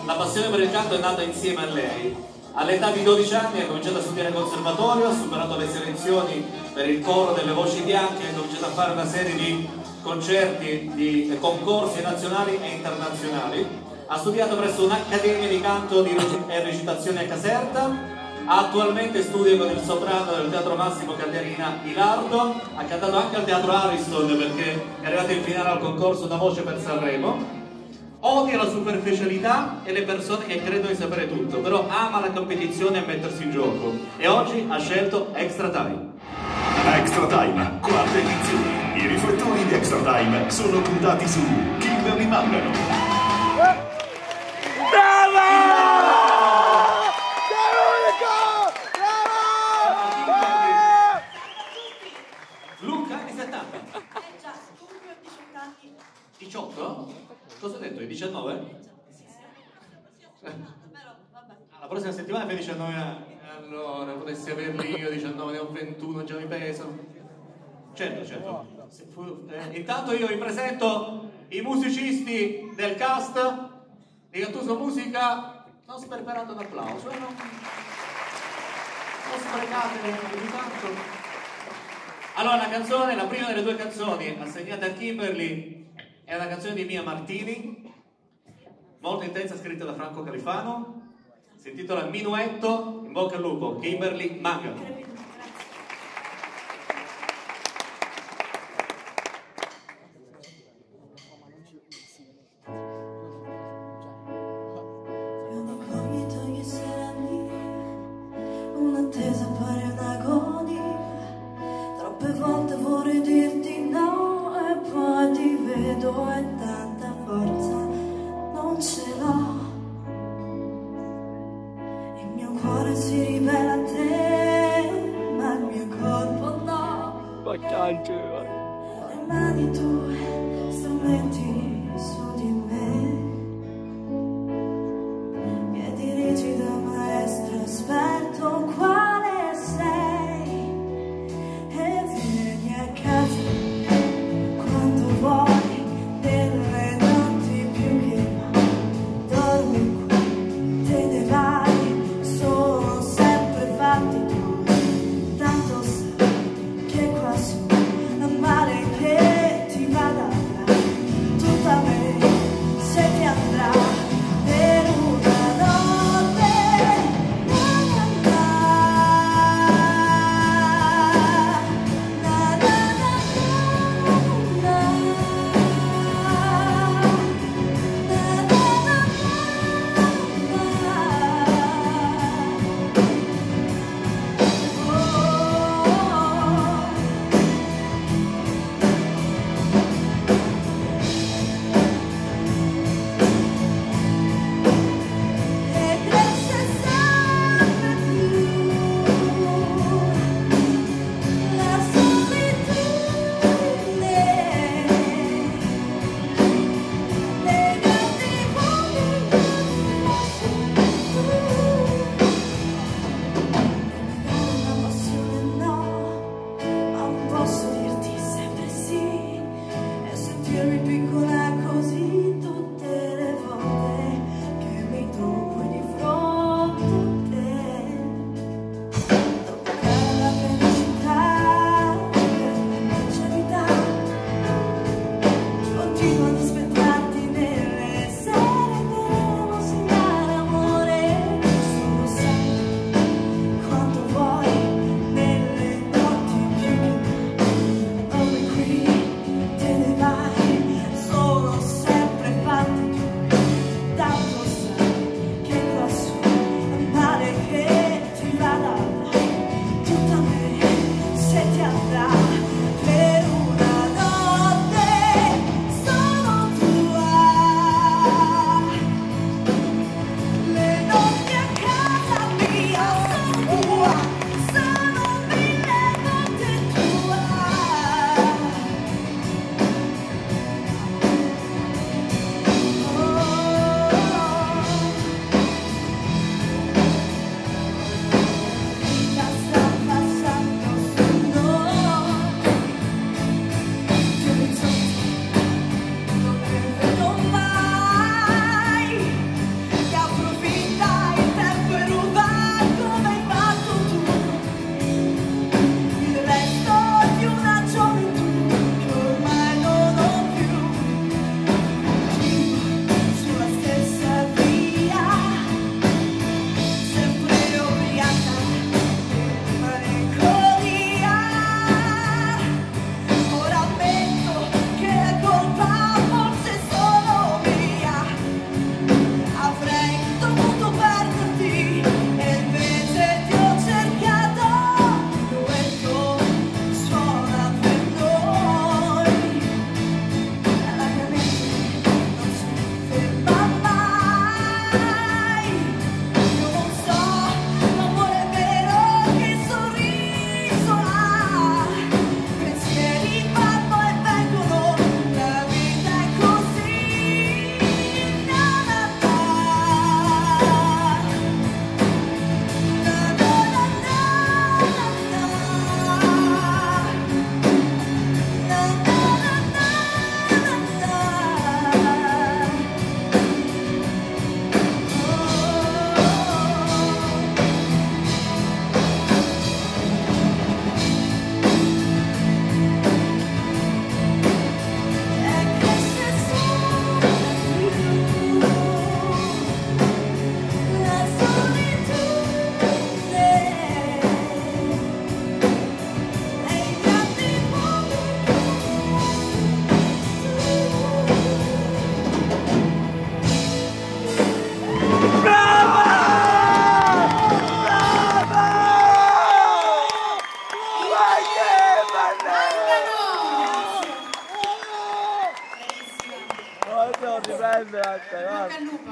la passione per il canto è nata insieme a lei. All'età di 12 anni ha cominciato a studiare al conservatorio, ha superato le selezioni per il coro delle voci bianche, ha cominciato a fare una serie di concerti, di concorsi nazionali e internazionali. Ha studiato presso un'accademia di canto e recitazione a Caserta. Attualmente studia con il soprano del Teatro Massimo Caterina Ilardo. Ha cantato anche al Teatro Ariston perché è arrivato in finale al concorso Una voce per Sanremo. Odia la superficialità e le persone che credono di sapere tutto, però ama la competizione e mettersi in gioco. E oggi ha scelto Extra Time. Extra Time, quarta edizione. I riflettori di Extra Time sono puntati su Kimberly Mangano. Brava! Luca, anni 70? Già, comunque ho 18 anni. 18? Cosa hai detto? 19? Però, vabbè. La prossima settimana fai 19 anni. Allora, potessi averli io 19, ne ho 21, già mi peso. Certo, certo. Intanto io vi presento i musicisti del cast di Gattuso Musica. Non sperperate un applauso, non sprecate di tanto. Allora, la canzone, la prima delle due canzoni assegnate a Kimberly è una canzone di Mia Martini, molto intensa, scritta da Franco Califano. Si intitola Minuetto. In bocca al lupo, Kimberly Mangano. Un'attesa pare un'agonia, troppe volte vorrei dirti no e poi ti vedo e tanta forza non ce l'ho. Il mio cuore si rivela a te, ma il mio corpo no. Le mani tue strumenti su di me, piedi rigidi da maestro esperto quale sei, e vieni a casa quando vuoi, nelle notti più che mai, dormi qua, te ne vai, sono sempre fatti tuoi, tanto sai che qua su amare che ti bocca al lupo.